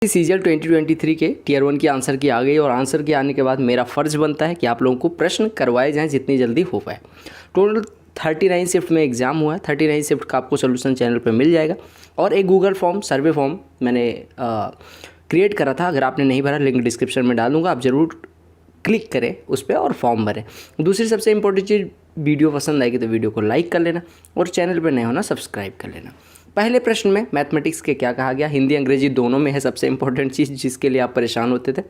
CGL 2023 के tier 1 की answer की आ गई और आंसर के आने के बाद मेरा फ़र्ज़ बनता है कि आप लोगों को प्रश्न करवाए जाएं जितनी जल्दी हो पाए। टोटल 39 शिफ्ट में एग्ज़ाम हुआ है। 39 शिफ्ट का आपको सोल्यूशन चैनल पे मिल जाएगा और एक गूगल फॉर्म सर्वे फॉर्म मैंने क्रिएट करा था। अगर आपने नहीं भरा, लिंक डिस्क्रिप्शन में डालूंगा, आप ज़रूर क्लिक करें उस पर और फॉर्म भरें। दूसरी सबसे इंपॉर्टेंट चीज़, वीडियो पसंद आएगी तो वीडियो को लाइक कर लेना और चैनल पर नए होना सब्सक्राइब कर लेना। पहले प्रश्न में मैथमेटिक्स के क्या कहा गया, हिंदी अंग्रेजी दोनों में है सबसे इंपॉर्टेंट चीज़ जिसके लिए आप परेशान होते थे,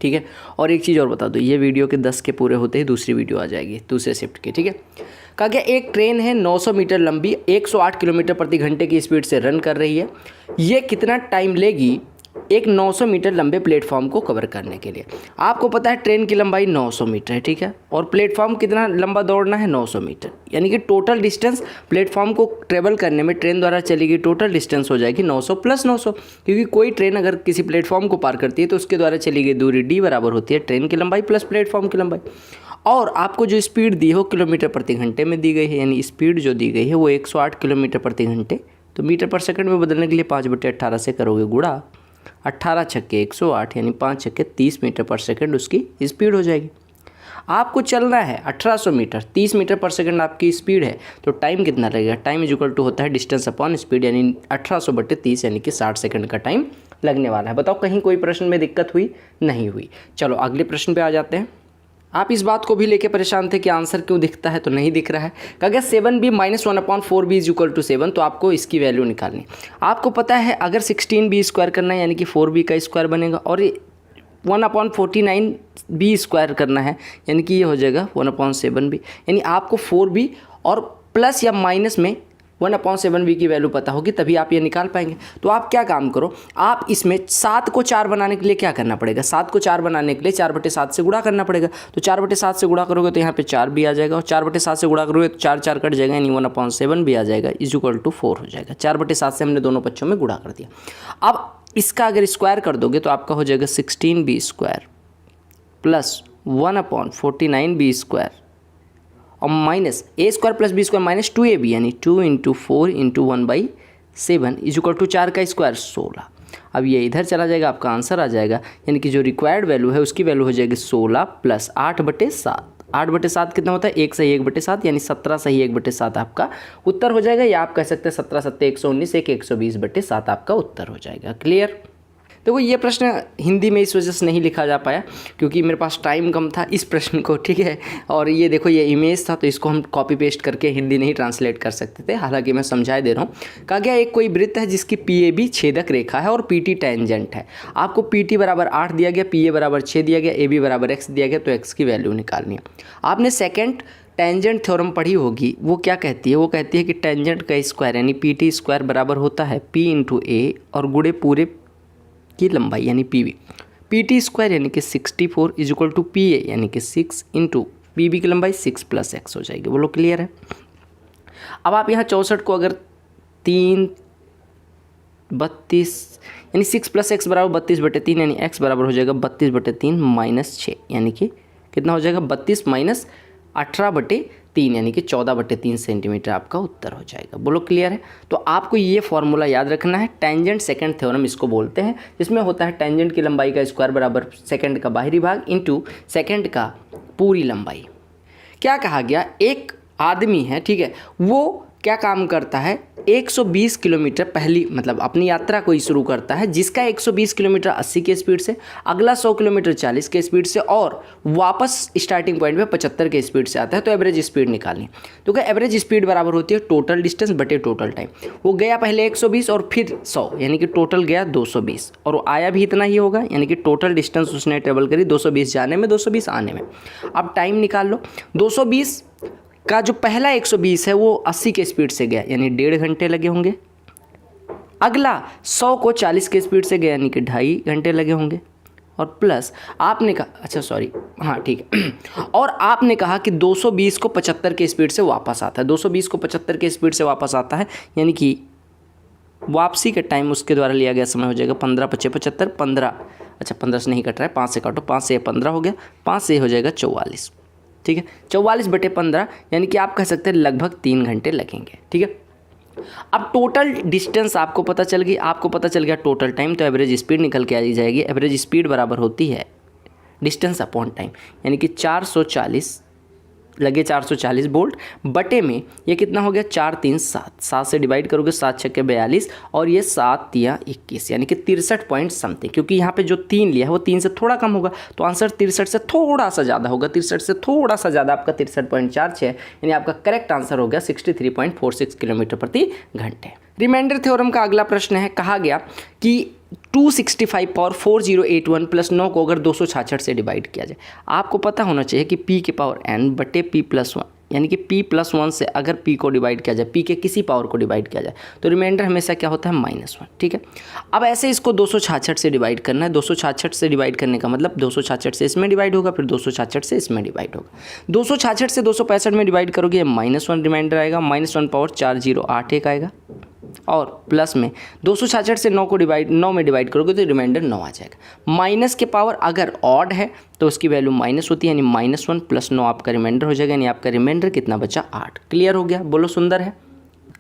ठीक है। और एक चीज़ और बता दो, ये वीडियो के 10 के पूरे होते ही दूसरी वीडियो आ जाएगी दूसरे शिफ्ट की, ठीक है। कहा गया एक ट्रेन है 900 मीटर लंबी, 108 किलोमीटर प्रति घंटे की स्पीड से रन कर रही है। ये कितना टाइम लेगी एक 900 मीटर लंबे प्लेटफॉर्म को कवर करने के लिए। आपको पता है ट्रेन की लंबाई 900 मीटर है, ठीक है, और प्लेटफॉर्म कितना लंबा दौड़ना है 900 मीटर, यानी कि टोटल डिस्टेंस प्लेटफॉर्म को ट्रेवल करने में ट्रेन द्वारा चली गई टोटल डिस्टेंस हो जाएगी 900 प्लस 900, क्योंकि कोई ट्रेन अगर किसी प्लेटफॉर्म को पार करती है तो उसके द्वारा चली गई दूरी डी बराबर होती है ट्रेन की लंबाई प्लस प्लेटफॉर्म की लंबाई। और आपको जो स्पीड दी है वो किलोमीटर प्रति घंटे में दी गई है, यानी स्पीड जो दी गई है वो 108 किलोमीटर प्रति घंटे। तो मीटर पर सेकंड में बदलने के लिए 5/18 से करोगे गुणा, 18 छक्के 108 यानी 5 छक्के 30 मीटर पर सेकंड उसकी स्पीड हो जाएगी। आपको चलना है 1800 मीटर, 30 मीटर पर सेकंड आपकी स्पीड है, तो टाइम कितना लगेगा? टाइम इज इक्वल टू होता है डिस्टेंस अपॉन स्पीड, यानी 1800/30 यानी कि 60 सेकंड का टाइम लगने वाला है। बताओ कहीं कोई प्रश्न में दिक्कत हुई? नहीं हुई। चलो अगले प्रश्न पे आ जाते हैं। आप इस बात को भी लेके परेशान थे कि आंसर क्यों दिखता है, तो नहीं दिख रहा है। कहा गया 7b - 1/4b is equal to 7, तो आपको इसकी वैल्यू निकालनी। आपको पता है अगर 16b स्क्वायर करना है यानी कि 4b का स्क्वायर बनेगा, और 1/49b स्क्वायर करना है यानी कि ये हो जाएगा 1/7b, यानी आपको 4b और प्लस या माइनस में 1/7b की वैल्यू पता होगी तभी आप ये निकाल पाएंगे। तो आप क्या काम करो, आप इसमें 7 को 4 बनाने के लिए क्या करना पड़ेगा? 7 को 4 बनाने के लिए 4/7 से गुणा करना पड़ेगा। तो 4/7 से गुणा करोगे तो यहाँ पे 4b आ जाएगा, और 4/7 से गुणा करोगे तो 4 4 कट जाएगा, यानी 1/7b आ जाएगा इज इक्वल टू 4 हो जाएगा। 4/7 से हमने दोनों पक्षों में गुणा कर दिया। अब इसका अगर स्क्वायर कर दोगे तो आपका हो जाएगा 16b square plus 1/49b square और minus a square plus b square minus 2ab, यानी 2 × 4 × 1/7 इज इक्वल टू 4 का स्क्वायर 16। अब ये इधर चला जाएगा, आपका आंसर आ जाएगा, यानी कि जो रिक्वायर्ड वैल्यू है उसकी वैल्यू हो जाएगी 16 प्लस 8/7। 8/7 कितना होता है? 1 सही 1/7, यानी 17 सही 1/7 आपका उत्तर हो जाएगा, या आप कह सकते हैं 17 × 7 = 119, 120/7 आपका उत्तर हो जाएगा। क्लियर? देखो ये प्रश्न हिंदी में इस वजह से नहीं लिखा जा पाया क्योंकि मेरे पास टाइम कम था इस प्रश्न को, ठीक है। और ये देखो ये इमेज था तो इसको हम कॉपी पेस्ट करके हिंदी नहीं ट्रांसलेट कर सकते थे, हालांकि मैं समझाए दे रहा हूँ। कहा गया एक कोई वृत्त है जिसकी PAB छेदक रेखा है और PT टेंजेंट है। आपको PT बराबर 8 दिया गया, PA बराबर 6 दिया गया, AB बराबर x दिया गया, तो x की वैल्यू निकालनी है। आपने सेकेंड टेंजेंट थ्योरम पढ़ी होगी, वो क्या कहती है? वो कहती है कि टेंजेंट का स्क्वायर यानी PT स्क्वायर बराबर होता है P × A और गुणे पूरे की लंबाई यानी PB। PT स्क्वायर यानी कि 64 इज इक्वल टू PA यानी कि 6 × PB की लंबाई 6 + x हो जाएगी। बोलो क्लियर है? अब आप यहाँ 64 को अगर 3 32 यानी 6 + x बराबर 32/3, यानी x बराबर हो जाएगा 32/3 - 6, यानी कि कितना हो जाएगा? 32 - 18/3 यानी कि 14/3 सेंटीमीटर आपका उत्तर हो जाएगा। बोलो क्लियर है? तो आपको ये फॉर्मूला याद रखना है, टेंजेंट सेकंड थ्योरम इसको बोलते हैं, जिसमें होता है टेंजेंट की लंबाई का स्क्वायर बराबर सेकंड का बाहरी भाग इंटू सेकंड का पूरी लंबाई। क्या कहा गया? एक आदमी है, ठीक है, वो क्या काम करता है? 120 किलोमीटर पहली मतलब अपनी यात्रा को ही शुरू करता है, जिसका 120 किलोमीटर 80 के स्पीड से, अगला 100 किलोमीटर 40 के स्पीड से, और वापस स्टार्टिंग पॉइंट पे 75 के स्पीड से आता है। तो एवरेज स्पीड निकालनी। तो क्या एवरेज स्पीड बराबर होती है टोटल डिस्टेंस बटे टोटल टाइम। वो गया पहले 120 और फिर 100, यानी कि टोटल गया 220, और वो आया भी इतना ही होगा, यानी कि टोटल डिस्टेंस उसने ट्रेवल करी 220 जाने में 220 आने में। अब टाइम निकाल लो। 220 का जो पहला 120 है वो 80 के स्पीड से गया, यानी 1.5 घंटे लगे होंगे। अगला 100 को 40 के स्पीड से गया, यानी कि 2.5 घंटे लगे होंगे। और प्लस आपने कहा, अच्छा सॉरी, हाँ ठीक है, और आपने कहा कि 220 को 75 के स्पीड से वापस आता है। 220 को 75 के स्पीड से वापस आता है, यानी कि वापसी का टाइम उसके द्वारा लिया गया समय हो जाएगा 15 × 5 = 75, 15, अच्छा 15 से नहीं कट रहा है, 5 से काटो, 5 से 15 हो गया, 5 से हो जाएगा 44, ठीक है। 44/15 यानी कि आप कह सकते हैं लगभग 3 घंटे लगेंगे, ठीक है। अब टोटल डिस्टेंस आपको पता चल गई, आपको पता चल गया टोटल टाइम, तो एवरेज स्पीड निकल के आ जाएगी। एवरेज स्पीड बराबर होती है डिस्टेंस अपॉन टाइम, यानी कि 440 लगे 440 वोल्ट बटे में ये कितना हो गया 4 3 7, 7 से डिवाइड करोगे 7 6 42 और ये 7 3 21, यानी कि 63 पॉइंट समथिंग। क्योंकि यहाँ पे जो 3 लिया है वो 3 से थोड़ा कम होगा, तो आंसर 63 से थोड़ा सा ज़्यादा होगा, 63 से थोड़ा सा ज़्यादा आपका 63.46 है, यानी आपका करेक्ट आंसर हो गया 63.46 किलोमीटर प्रति घंटे। रिमाइंडर थ्योरम का अगला प्रश्न है, कहा गया कि 265 पावर 4081 प्लस 9 को अगर 266 से डिवाइड किया जाए, आपको पता होना चाहिए कि p के पावर n बटे p+1, यानी कि p+1 से अगर p को डिवाइड किया जाए, p के किसी पावर को डिवाइड किया जाए तो रिमाइंडर हमेशा क्या होता है -1, ठीक है। अब ऐसे इसको 266 से डिवाइड करना है। 266 से डिवाइड करने का मतलब 266 से इसमें डिवाइड होगा, फिर 266 से इसमें डिवाइड होगा। 266 से 265 में डिवाइड करोगे -1 रिमाइंडर आएगा, -1 पावर 4081 आएगा, और प्लस में 266 से 9 में डिवाइड करोगे तो रिमाइंडर 9 आ जाएगा। माइनस के पावर अगर ऑड है तो उसकी वैल्यू माइनस होती है, यानी -1 प्लस 9 आपका रिमाइंडर हो जाएगा, यानी आपका रिमाइंडर कितना बचा 8। क्लियर हो गया, बोलो सुंदर है।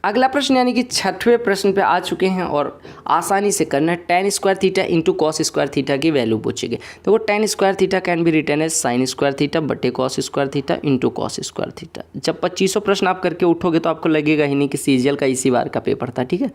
अगला प्रश्न यानी कि 6वें प्रश्न पे आ चुके हैं और आसानी से करना है। tan square theta into cos square theta की वैल्यू पूछेगी। तो वो tan square theta can be written as sine square theta बटे cos square theta into cos square theta. जब 2500 प्रश्न आप करके उठोगे तो आपको लगेगा ही नहीं कि सीजीएल का इसी बार का पेपर था, ठीक है।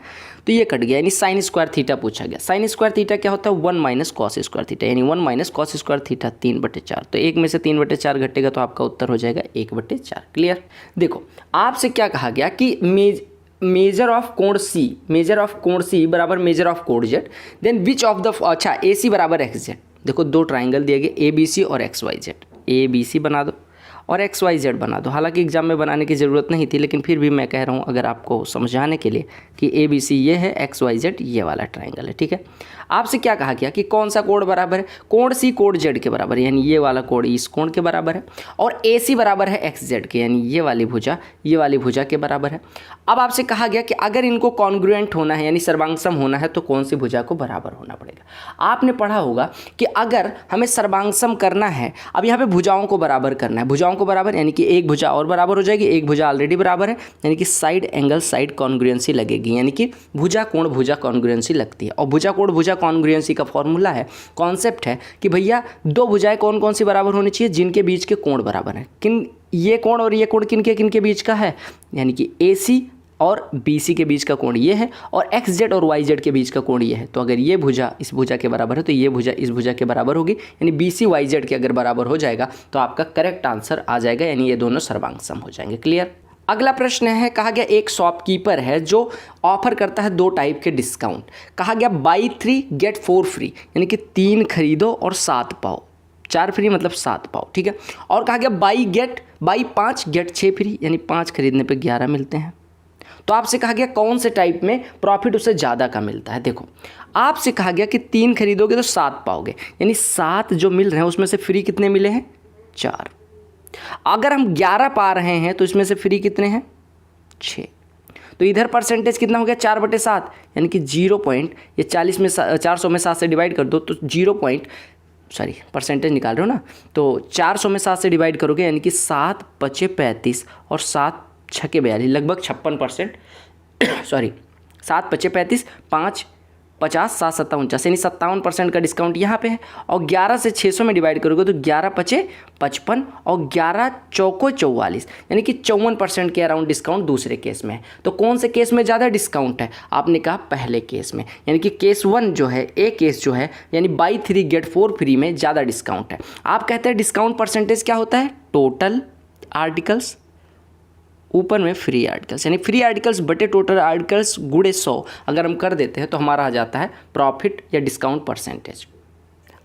तो ये कट गया, यानी साइन स्क्वायर थीटा पूछा गया। साइन स्क्वायर थीटा क्या होता है 1 माइनस कॉस स्क्वायर थीटा, यानी 1 माइनस कॉस स्क्वायर थीटा 3/4। तो 1 में से 3/4 घटेगा तो आपका उत्तर हो जाएगा 1/4। क्लियर। देखो आपसे क्या कहा गया कि मेजर ऑफ कोण सी बराबर मेजर ऑफ कोण Z, then which of the अच्छा ए सी बराबर एक्स जेड। देखो दो ट्राइंगल दिए गए ABC और XYZ, ABC बना दो और XYZ बना दो। हालांकि एग्जाम में बनाने की ज़रूरत नहीं थी, लेकिन फिर भी मैं कह रहा हूँ अगर आपको समझाने के लिए कि ABC ये है, XYZ ये वाला ट्राइंगल है, ठीक है। आपसे क्या कहा गया कि कौन सा कोण बराबर है, कोण C कोण Z के बराबर है, यानी ये वाला कोण इस कोण के बराबर है, और AC बराबर है XZ के, यानी ये वाली भुजा के बराबर है। अब आपसे कहा गया कि अगर इनको कॉन्ग्रुएंट होना है यानी सर्वांगसम होना है तो कौन सी भुजा को बराबर होना पड़ेगा। आपने पढ़ा होगा कि अगर हमें सर्वांगसम करना है, अब यहाँ पे भुजाओं को बराबर करना है, भुजाओं को बराबर यानी कि एक भुजा और बराबर हो जाएगी, एक भुजा ऑलरेडी बराबर है, यानी कि साइड एंगल साइड कॉन्ग्रुएंसी लगेगी, यानी कि भुजा कोण भुजा कॉन्ग्रुएंसी लगती है। और भुजा कोण भुजा कॉन्ग्रुएंसी का फॉर्मूला है, कॉन्सेप्ट है कि भैया दो भुजाएं कौन कौन सी बराबर होनी चाहिए, जिनके बीच के कोण बराबर हैं। किन ये कोण और ये कोण किन के बीच का है, यानी कि AC और BC के बीच का कोण ये है, और XZ और YZ के बीच का कोण ये है। तो अगर ये भुजा इस भुजा के बराबर है तो ये भुजा इस भुजा के बराबर होगी, यानी BC YZ के अगर बराबर हो जाएगा तो आपका करेक्ट आंसर आ जाएगा, यानी ये दोनों सर्वांगसम हो जाएंगे। क्लियर। अगला प्रश्न है, कहा गया एक शॉपकीपर है जो ऑफर करता है 2 टाइप के डिस्काउंट। कहा गया बाई 3 गेट 4 फ्री, यानी कि 3 खरीदो और 7 पाओ, 4 फ्री मतलब 7 पाओ, ठीक है। और कहा गया बाई 5 गेट 6 फ्री, यानी 5 खरीदने पे 11 मिलते हैं। तो आपसे कहा गया कौन से टाइप में प्रॉफिट उससे ज़्यादा का मिलता है। देखो आपसे कहा गया कि 3 खरीदोगे तो 7 पाओगे, यानी 7 जो मिल रहे हैं उसमें से फ्री कितने मिले हैं 4। अगर हम 11 पा रहे हैं तो इसमें से फ्री कितने हैं 6। तो इधर परसेंटेज कितना हो गया 4/7, यानी कि 0 पॉइंट, ये 40 में 400 में 7 से डिवाइड कर दो तो 0 पॉइंट, सॉरी परसेंटेज निकाल रहे हो ना, तो 400 में 7 से डिवाइड करोगे, यानी कि 7 × 35 और 7 × 6 = 42, लगभग 56%, सॉरी 7 × 35, 5 50, 7 7 49, यानी 57% का डिस्काउंट यहाँ पे है। और 11 से 600 में डिवाइड करोगे तो 11 × 5 = 55 और 11 × 4 = 44, यानी कि 54% के अराउंड डिस्काउंट दूसरे केस में है। तो कौन से केस में ज़्यादा डिस्काउंट है, आपने कहा पहले केस में, यानी कि केस 1 जो है, ए केस जो है, यानी बाई 3 गेट 4 फ्री में ज़्यादा डिस्काउंट है। आप कहते हैं डिस्काउंट परसेंटेज क्या होता है, टोटल आर्टिकल्स ऊपर में फ्री आर्टिकल्स, यानी फ्री आर्टिकल्स बटे टोटल आर्टिकल्स गुणे 100 अगर हम कर देते हैं तो हमारा आ जाता है प्रॉफिट या डिस्काउंट परसेंटेज।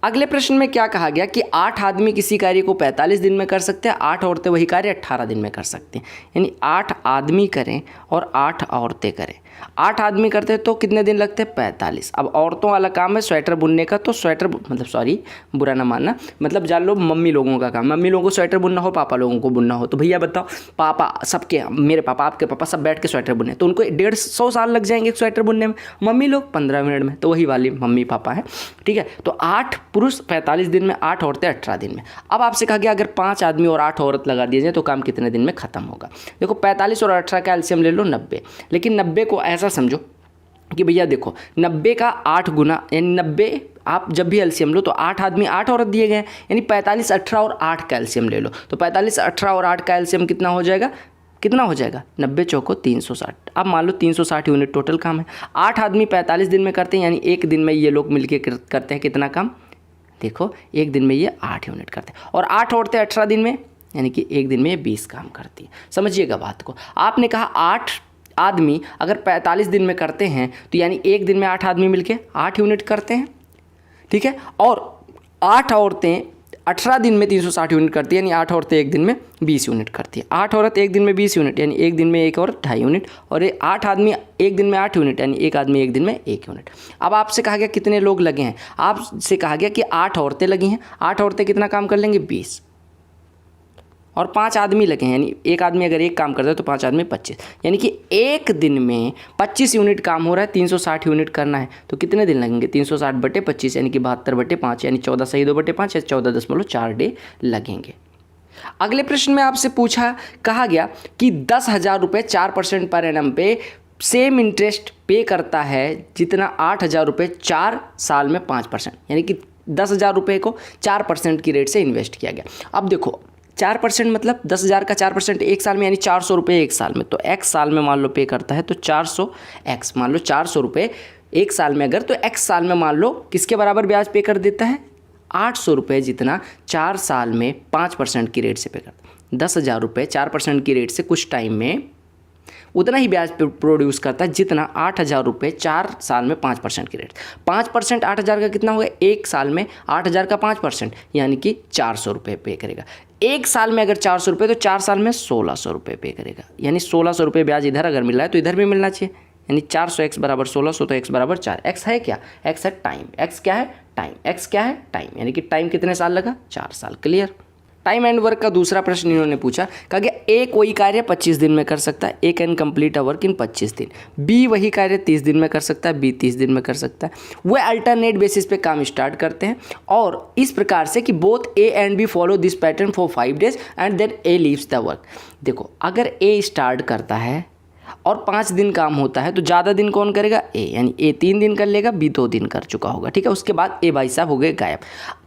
अगले प्रश्न में क्या कहा गया कि 8 आदमी किसी कार्य को 45 दिन में कर सकते हैं, 8 औरतें वही कार्य 18 दिन में कर सकती हैं, यानी 8 आदमी करें और 8 औरतें करें। 8 आदमी करते हैं तो कितने दिन लगते हैं 45। अब औरतों वाला काम है स्वेटर बुनने का, तो स्वेटर मतलब सॉरी बुरा ना मानना, मतलब जान लो मम्मी लोगों का काम, मम्मी लोगों को स्वेटर बुनना हो, पापा लोगों को बुनना हो। तो भैया बताओ पापा सबके, मेरे पापा आपके पापा सब बैठ के स्वेटर बुने तो उनको 150 साल लग जाएंगे स्वेटर बुनने में, मम्मी लोग 15 मिनट में, तो वही वाली मम्मी पापा है, ठीक है। तो 8 पुरुष 45 दिन में, 8 औरतें 18 दिन में। अब आपसे कहा गया अगर 5 आदमी और 8 औरत लगा दिए जाए तो काम कितने दिन में खत्म होगा। देखो 45 और 18 का एलसीएम ले लो 90, लेकिन 90 को ऐसा समझो कि भैया देखो 90 का 8 गुना, यानी 90 आप जब भी एलसीएम लो तो 8 आदमी 8 औरत दिए गए हैं, यानी 45, 18 और 8 का एलसीएम ले लो तो 45, 18 और 8 का एलसीएम कितना हो जाएगा, 90 चौको 360। अब मान लो 360 यूनिट टोटल काम है। 8 आदमी 45 दिन में करते हैं, यानी एक दिन में ये लोग मिलके करते हैं कितना काम, देखो एक दिन में ये 8 यूनिट करते हैं। और 8 औरतें 18 दिन में, यानी कि एक दिन में ये 20 काम करती हैं। समझिएगा बात को। आपने कहा 8 आदमी अगर 45 दिन में करते हैं तो यानी एक दिन में 8 आदमी मिलके 8 यूनिट करते हैं, ठीक है। और 8 औरतें 18 दिन में 360 यूनिट करती है, यानी 8 औरतें एक दिन में 20 यूनिट करती है। 8 औरत एक दिन में 20 यूनिट, यानी एक दिन में एक और 2.5 यूनिट। और 8 आदमी एक दिन में 8 यूनिट, यानी एक आदमी एक दिन में 1 यूनिट। अब आपसे कहा गया कितने लोग लगे हैं, आपसे कहा गया कि 8 औरतें लगी हैं। 8 औरतें कितना काम कर लेंगे, 20। और 5 आदमी लगे हैं, यानी एक आदमी अगर एक काम करता है तो 5 आदमी 25, यानी कि एक दिन में 25 यूनिट काम हो रहा है। 360 यूनिट करना है तो कितने दिन लगेंगे, 360/25, यानी कि 72/5, यानी 14 सही 2/5 या 14.4 डे लगेंगे। अगले प्रश्न में आपसे पूछा, कहा गया कि 10,000 रुपये 4% पर एनम पे सेम इंटरेस्ट पे करता है जितना 8,000 रुपये 4 साल में 5%, यानी कि 10,000 रुपये को 4% की रेट से इन्वेस्ट किया गया। अब देखो 4% मतलब 10,000 का 4% एक साल में, यानी 400 रुपये एक साल में। तो x साल में मान लो पे करता है तो 400x, मान लो 400 रुपये एक साल में अगर, तो x साल में मान लो किसके बराबर ब्याज पे कर देता है, 800 रुपये जितना 4 साल में 5% की रेट से पे करता है। 10,000 रुपये 4% की रेट से कुछ टाइम में उतना ही ब्याज प्रोड्यूस करता है जितना 8,000 रुपये 4 साल में 5% की रेट। 5% 8,000 का कितना होगा, एक साल में 8,000 का 5%, यानी कि 400 रुपये पे करेगा। एक साल में अगर 400 रुपये तो 4 साल में 1,600 रुपये पे करेगा, यानी 1,600 रुपये ब्याज इधर अगर मिल रहा है तो इधर भी मिलना चाहिए, यानी 400x बराबर 1,600 तो x बराबर 4। x है क्या, x है टाइम। x क्या है, टाइम। x क्या है, टाइम, यानी कि टाइम कितने साल लगा, 4 साल। क्लियर। टाइम एंड वर्क का दूसरा प्रश्न इन्होंने पूछा, कहा गया ए कोई कार्य 25 दिन में कर सकता है, A can complete a work in 25 दिन। बी वही कार्य 30 दिन में कर सकता है, बी 30 दिन में कर सकता है। वे अल्टरनेट बेसिस पे काम स्टार्ट करते हैं और इस प्रकार से कि both A and B follow this pattern for 5 days and then A leaves the work. देखो अगर ए स्टार्ट करता है और 5 दिन काम होता है तो ज़्यादा दिन कौन करेगा, ए, यानी ए 3 दिन कर लेगा, बी 2 दिन कर चुका होगा, ठीक है। उसके बाद ए भाई साहब हो गए गायब।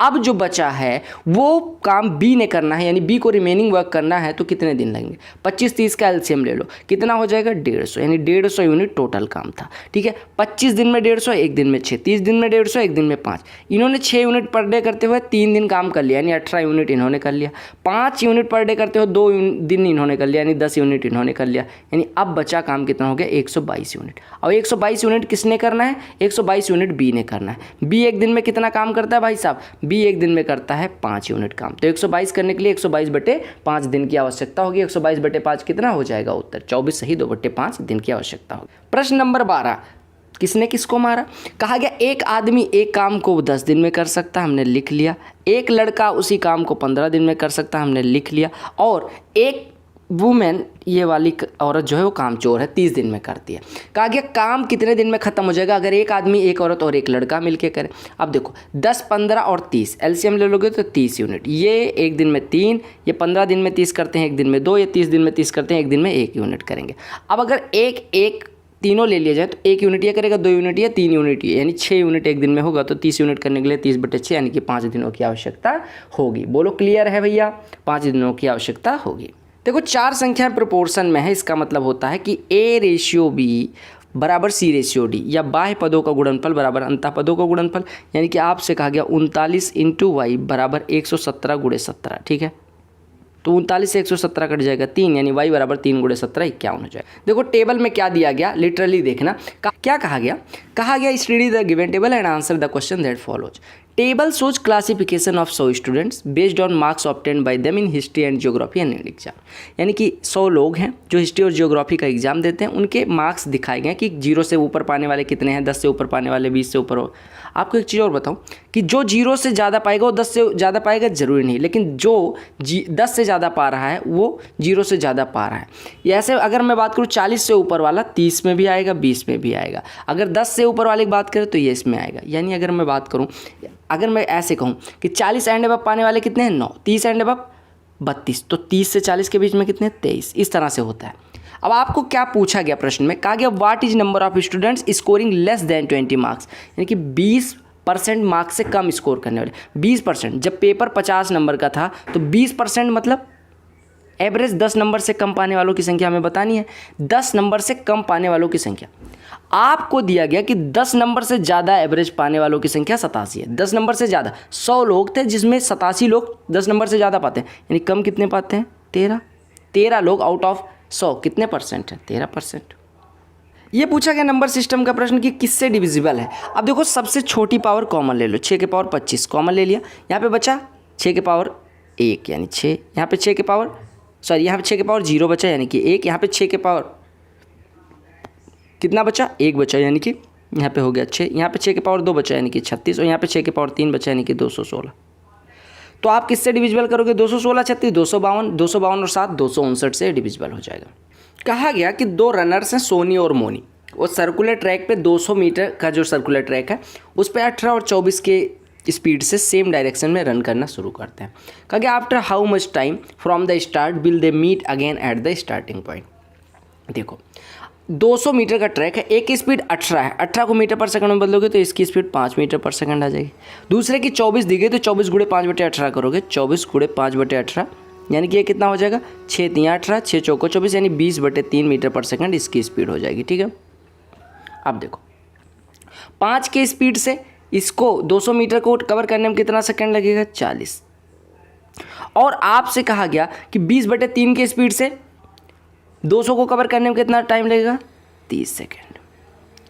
अब जो बचा है वो काम बी ने करना है, यानी बी को रिमेनिंग वर्क करना है, तो कितने दिन लगेंगे, 25 30 का एलसीएम ले लो, कितना हो जाएगा 150, यानी 150 यूनिट टोटल काम था, ठीक है। 25 दिन में 150, एक दिन में 6, 30 दिन में 150, एक दिन में 5। इन्होंने 6 यूनिट पर डे करते हुए 3 दिन काम कर लिया, यानी 18 यूनिट इन्होंने कर लिया। 5 यूनिट पर डे करते हुए 2 दिन इन्होंने कर लिया, यानी 10 यूनिट इन्होंने कर लिया, यानी अब बचा काम कितना हो गया, 122 यूनिट। और 122 यूनिट किसने करना है, 122 यूनिट बी ने करना है। बी एक दिन में कितना काम करता है भाई साहब, बी एक दिन में करता है 5 यूनिट काम। तो 122 करने के लिए 122/5 दिन की आवश्यकता होगी। 122/5 कितना हो जाएगा उत्तर, 24 सही 2/5 दिन की आवश्यकता होगी। प्रश्न नंबर 12, किसने किसको मारा, कहा गया एक आदमी एक काम को 10 दिन में कर सकता, हमने लिख लिया। एक लड़का उसी काम को 15 दिन में कर सकता, हमने लिख लिया। और एक वुमेन, ये वाली औरत जो है वो काम चोर है, 30 दिन में करती है। कहा गया काम कितने दिन में खत्म हो जाएगा अगर एक आदमी एक औरत और एक लड़का मिलके करे। अब देखो 10 15 और 30 एलसीएम ले लोगे तो 30 यूनिट, ये एक दिन में 3, ये 15 दिन में 30 करते हैं, एक दिन में 2, ये 30 दिन में 30 करते हैं, एक दिन में 1 यूनिट करेंगे। अब अगर एक तीनों ले लिया जाए तो 1 यूनिट ये करेगा, 2 यूनिट ये, 3 यूनिट ये, यानी 6 यूनिट एक दिन में होगा। तो 30 यूनिट करने के लिए 30/6 यानी कि 5 दिनों की आवश्यकता होगी। बोलो क्लियर है भैया, 5 दिनों की आवश्यकता होगी। देखो 4 संख्याएं प्रोपोर्शन में है, इसका मतलब होता है कि A/B बराबर C/D, या बाह्य पदों का गुणनफल बराबर अंतः पदों का गुणनफल। यानी कि आपसे कहा गया 39 × y बराबर 117 × 17, ठीक है। तो 39 से 117 कट जाएगा 3, यानी y बराबर 3 × 17 51 हो जाएगा। देखो टेबल में क्या दिया गया, लिटरली देखना क्या कहा गया study the given table and answer the question that follows. Table shows classification of 100 students based on marks obtained by them in history and geography and exam. यानी कि 100 लोग हैं जो हिस्ट्री और जियोग्राफी का एग्जाम देते हैं, उनके मार्क्स दिखाए गए कि 0 से ऊपर पाने वाले कितने हैं, 10 से ऊपर पाने वाले 20 से ऊपर हो। आपको एक चीज़ और बताऊं कि जो 0 से ज़्यादा पाएगा वो 10 से ज़्यादा पाएगा ज़रूरी नहीं, लेकिन जो 10 से ज़्यादा पा रहा है वो 0 से ज़्यादा पा रहा है। ऐसे अगर मैं बात करूँ 40 से ऊपर वाला 30 में भी आएगा, 20 में भी आएगा। अगर 10 से ऊपर वाले की बात करें तो ये इसमें आएगा। यानी अगर मैं बात करूँ अगर मैं ऐसे कहूँ कि 40 एंड अबव पाने वाले कितने हैं 9, 30 एंड अबव 32, तो 30 से 40 के बीच में कितने 23, इस तरह से होता है। अब आपको क्या पूछा गया प्रश्न में, कहा गया what is number of students scoring less than 20 marks, यानी कि 20% मार्क्स से कम स्कोर करने वाले। 20%, जब पेपर 50 नंबर का था तो 20% मतलब एवरेज 10 नंबर से कम पाने वालों की संख्या हमें बतानी है। 10 नंबर से कम पाने वालों की संख्या आपको दिया गया कि 10 नंबर से ज़्यादा एवरेज पाने वालों की संख्या 87 है। 10 नंबर से ज़्यादा 100 लोग थे जिसमें 87 लोग 10 नंबर से ज़्यादा पाते हैं, यानी कम कितने पाते हैं 13 लोग आउट ऑफ 100 कितने परसेंट है 13%। ये पूछा गया नंबर सिस्टम का प्रश्न कि किससे डिविजिबल है। अब देखो सबसे छोटी पावर कॉमन ले लो, 6 के पावर 25 कॉमन ले लिया, यहाँ पे बचा 6 के पावर 1 यानी 6, यहाँ पे 6 के पावर यहाँ पे 6 के पावर 0 बचा यानी कि 1, यहाँ पे 6 के पावर कितना बचा 1 बचा यानी कि यहाँ पे हो गया 6, यहाँ पे 6 के पावर 2 बचा यानी कि 36 और यहाँ पे 6 के पावर 3 बचा यानी कि 216। तो आप किससे डिविजिबल करोगे 216 36 252 252 और 7 259 से डिविजिबल हो जाएगा। कहा गया कि 2 रनर्स हैं सोनी और मोनी, वो सर्कुलर ट्रैक पे 200 मीटर का जो सर्कुलर ट्रैक है उस पर 18 और 24 के स्पीड से सेम डायरेक्शन में रन करना शुरू करते हैं। कहा गया after how much time from the start will they meet again at the starting point. देखो 200 मीटर का ट्रैक है, एक की स्पीड 18 है, 18 को मीटर पर सेकंड में बदलोगे तो इसकी स्पीड 5 मीटर पर सेकंड आ जाएगी। दूसरे की 24 दी गई तो 24 गुणे 5/18 करोगे, 24 गुणे 5/18 यानी कि ये कितना हो जाएगा 6 3 18 6 चौको 24 यानी 20/3 मीटर पर सेकंड इसकी स्पीड हो जाएगी। ठीक है, अब देखो 5 के स्पीड से इसको 200 मीटर को कवर करने में कितना सेकंड लगेगा 40, और आपसे कहा गया कि 20/3 के स्पीड से 200 को कवर करने में कितना टाइम लगेगा 30 सेकंड।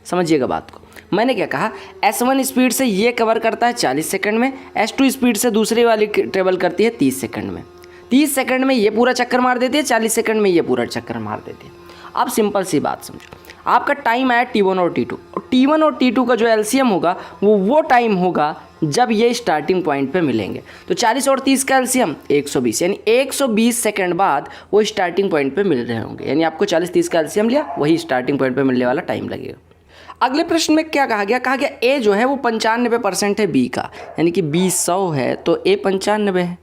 समझिएगा बात को, मैंने क्या कहा S1 स्पीड से ये कवर करता है 40 सेकंड में, S2 स्पीड से दूसरी वाली ट्रेवल करती है 30 सेकंड में, 30 सेकंड में ये पूरा चक्कर मार देती है, 40 सेकंड में ये पूरा चक्कर मार देती है। अब सिंपल सी बात समझो, आपका टाइम आया T1 और T2, और T1 और T2 का जो LCM होगा वो टाइम होगा जब ये स्टार्टिंग पॉइंट पे मिलेंगे। तो 40 और 30 का LCM 120, यानी 120 सेकंड बाद वो स्टार्टिंग पॉइंट पे मिल रहे होंगे, यानी आपको 40-30 का LCM लिया वही स्टार्टिंग पॉइंट पे मिलने वाला टाइम लगेगा। अगले प्रश्न में क्या कहा गया A जो है वो 95% है B का, यानी कि B 100 है तो A 95 है।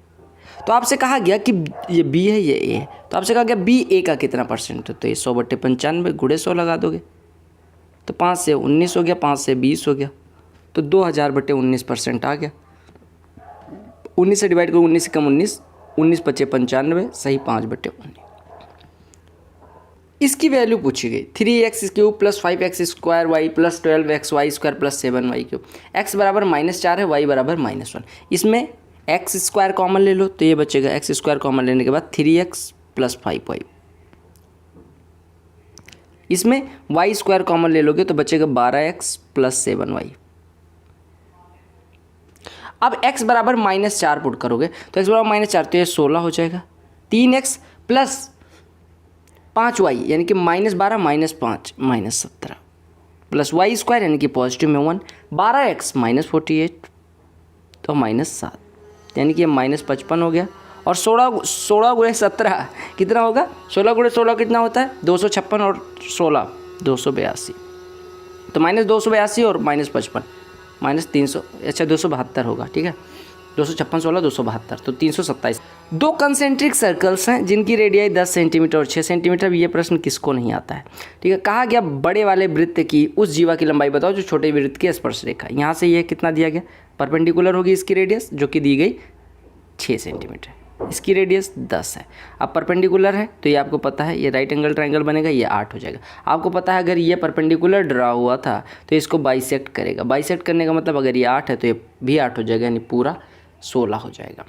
तो आपसे कहा गया कि ये B है ये A है, तो आपसे कहा गया B A का कितना परसेंट है, तो ये 100/95 गुणे 100 लगा दोगे तो 5 से 19 हो गया, 5 से 20 हो गया, तो 2000/19% आ गया। 19 से डिवाइड करो 19 से कम 19, 19 बचे 95, सही 5/19। इसकी वैल्यू पूछी गई 3x³ + 5x² y + 12xy² + 7y³। x बराबर -4 है, y बराबर -1। इसमें x² कॉमन ले लो तो ये बचेगा, x² कॉमन लेने के बाद 3x + 5y। इसमें y² कॉमन ले लोगे तो बचेगा 12x + 7y। अब x बराबर -4 पुट करोगे तो x बराबर -4 तो ये 16 हो जाएगा, 3x + 5y यानी कि -12 -5 -17 प्लस y² यानी कि पॉजिटिव में 1, 12x -48 तो -7 यानी कि -55 हो गया, और 16 गुणे 17 कितना होगा, 16 गुणे 16 कितना होता है 256 और 16 282, तो -282 और -55 -300 अच्छा 272 होगा। ठीक है, 256 16 272 तो 327। 2 कंसेंट्रिक सर्कल्स हैं जिनकी रेडियाई 10 सेंटीमीटर और 6 सेंटीमीटर। ये प्रश्न किसको नहीं आता है। ठीक है, कहा गया बड़े वाले वृत्त की उस जीवा की लंबाई बताओ जो छोटे वृत्त की स्पर्श रेखा। यहाँ से ये कितना दिया गया, परपेंडिकुलर होगी इसकी रेडियस जो कि दी गई 6 सेंटीमीटर, इसकी रेडियस 10 है। अब परपेंडिकुलर है तो ये आपको पता है ये राइट एंगल ट्रायंगल बनेगा, ये 8 हो जाएगा। आपको पता है अगर ये परपेंडिकुलर ड्रा हुआ था तो इसको बाइसेक्ट करेगा, बाइसेक्ट करने का मतलब अगर ये 8 है तो ये भी 8 हो जाएगा, यानी पूरा 16 हो जाएगा।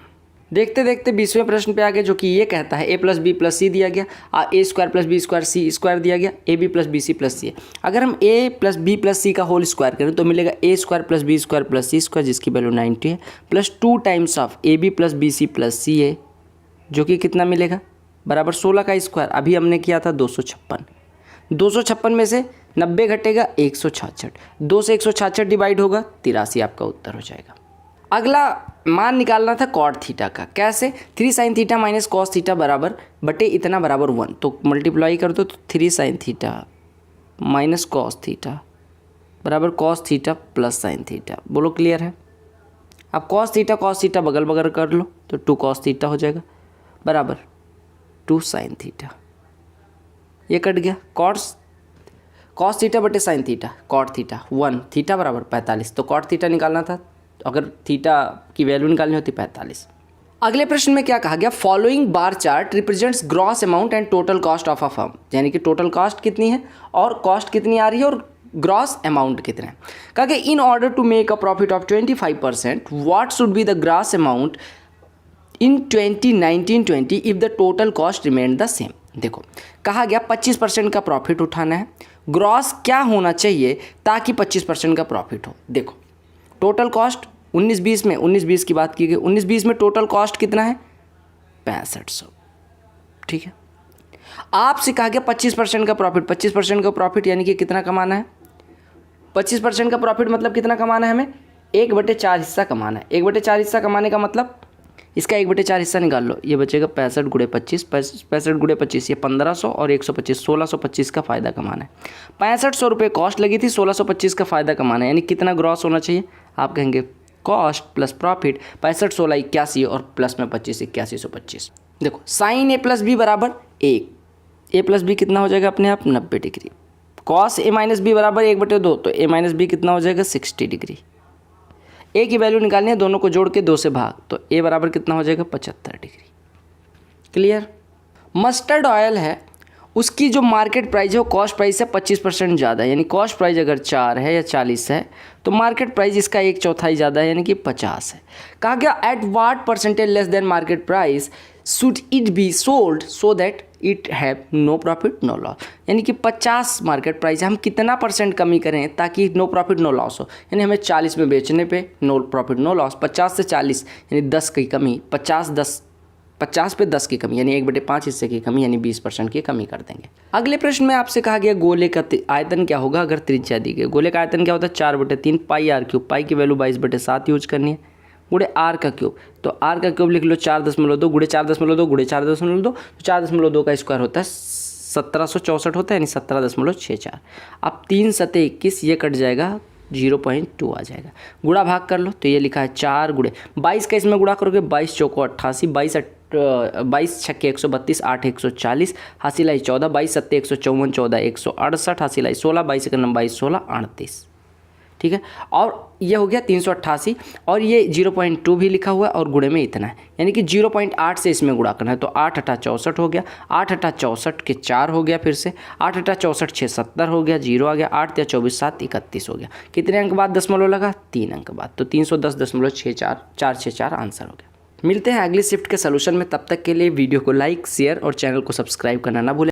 देखते देखते 20वें प्रश्न पे आ गए जो कि ये कहता है a + b + c दिया गया, a² + b² c² दिया गया, ab + bc + c। अगर हम a + b + c का होल स्क्वायर करें तो मिलेगा a² + b² + c² जिसकी वैल्यू 90 है, plus 2 times of ab + bc + ca जो कि कितना मिलेगा बराबर 16 का स्क्वायर। अभी हमने किया था 256, 256 में से 90 घटेगा 166, 2 से 166 डिवाइड होगा 83, आपका उत्तर हो जाएगा। अगला मान निकालना था कॉट थीटा का, कैसे 3 sin theta minus cos theta बराबर बटे इतना बराबर 1, तो मल्टीप्लाई कर दो तो 3 sin theta minus cos theta बराबर cos theta plus sine theta. बोलो क्लियर है। अब कॉस थीटा बगल बगल कर लो तो 2 कॉस थीटा हो जाएगा बराबर 2 साइन थीटा, ये कट गया। कॉस थीटा बटे sine theta, cot theta 1, theta बराबर 45, तो कॉट थीटा निकालना था, अगर थीटा की वैल्यू निकालनी होती 45। अगले प्रश्न में क्या कहा गया, following bar chart represents gross amount and total cost of a firm, यानी कि टोटल कॉस्ट कितनी है और कॉस्ट कितनी आ रही है और ग्रॉस अमाउंट कितना है। कहा कि in order to make a profit of 25% what should be the gross amount in 2019-20 if the total cost remain the same. देखो कहा गया 25% का प्रॉफिट उठाना है, ग्रॉस क्या होना चाहिए ताकि 25% का प्रॉफिट हो। देखो टोटल कॉस्ट 19-20 में 19-20 की बात की गई, 19-20 में टोटल कॉस्ट कितना है 6500, ठीक है। आपसे कहा गया 25% का प्रॉफिट, 25% का प्रॉफिट यानी कि कितना कमाना है, 25% का प्रॉफिट मतलब कितना कमाना है, हमें 1/4 हिस्सा कमाना है। 1/4 हिस्सा कमाने का मतलब इसका 1/4 हिस्सा निकाल लो, ये बचेगा 65 गुणे 25, 65 गुणे 25 ये 1500 और 125 1625 का फ़ायदा कमाना है। 6500 रुपये कॉस्ट लगी थी, 1625 का फ़ायदा कमाना है, यानी कितना ग्रॉस होना चाहिए। आप कहेंगे कॉस्ट प्लस प्रॉफिट 65 16 81 और प्लस में 25 8125। देखो साइन ए प्लस बी बराबर 1, ए प्लस बी कितना हो जाएगा अपने आप 90 degree. Cos A minus B बराबर 1/2, तो ए माइनस बी कितना हो जाएगा 60 डिग्री। ए की वैल्यू निकालनी है, दोनों को जोड़ के 2 से भाग, तो ए बराबर कितना हो जाएगा 75 डिग्री। क्लियर। मस्टर्ड ऑयल है, उसकी जो मार्केट प्राइस है वो कॉस्ट प्राइस से 25% ज़्यादा है, यानी कॉस्ट प्राइस अगर 4 है या 40 है तो मार्केट प्राइस इसका 1/4 ज़्यादा है, यानी कि 50 है। कहा गया at what percentage less than market price should it be sold so that it have no profit no loss, यानी कि 50 मार्केट प्राइस है, हम कितना परसेंट कमी करें ताकि नो प्रॉफिट नो लॉस हो, यानी हमें 40 में बेचने पे नो प्रॉफिट नो लॉस, 50 से 40 यानी 10 की कमी, 50 पे 10 की कमी यानी 1/5 हिस्से की कमी यानी 20% की कमी कर देंगे। अगले प्रश्न में आपसे कहा गया गोले का आयतन क्या होगा अगर त्रिज्या दी गई। गोले का आयतन क्या होता है 4/3 पाई आर क्यूब, पाई की वैल्यू 22/7 यूज करनी है, गुणे आर का क्यूब, तो आर का क्यूब लिख लो 4.2 गुणे 4.2 गुणे 4.2, तो 4.2 का स्क्वायर होता है 1764 होता है, यानी 17.64। अब 3 सतह 21 ये कट जाएगा 0.2 आ जाएगा। गुणा भाग कर लो, तो ये लिखा है 4 गुणे 22 का इसमें गुणा करोगे 22 चौको 88, 22 छक्के 132, 8 140, हासिल आई 14, 22 सत्ते 154, 14 168, हासिल आई 16, 22 एक 22 16 38, ठीक है। और ये हो गया 388 और ये 0.2 भी लिखा हुआ है और गुणे में इतना है, यानी कि 0.8 से इसमें गुणा करना है, तो 8 8 64 हो गया, 8 8 64 के 4 हो गया, फिर से 8 8 64 6 70 हो गया, 0 आ गया, 8 24 7 31 हो गया। कितने अंक बाद दशमलव लगा 3 अंक बाद, तो 310.64 आंसर हो गया। मिलते हैं अगली शिफ्ट के सलूशन में, तब तक के लिए वीडियो को लाइक शेयर और चैनल को सब्सक्राइब करना ना भूलें।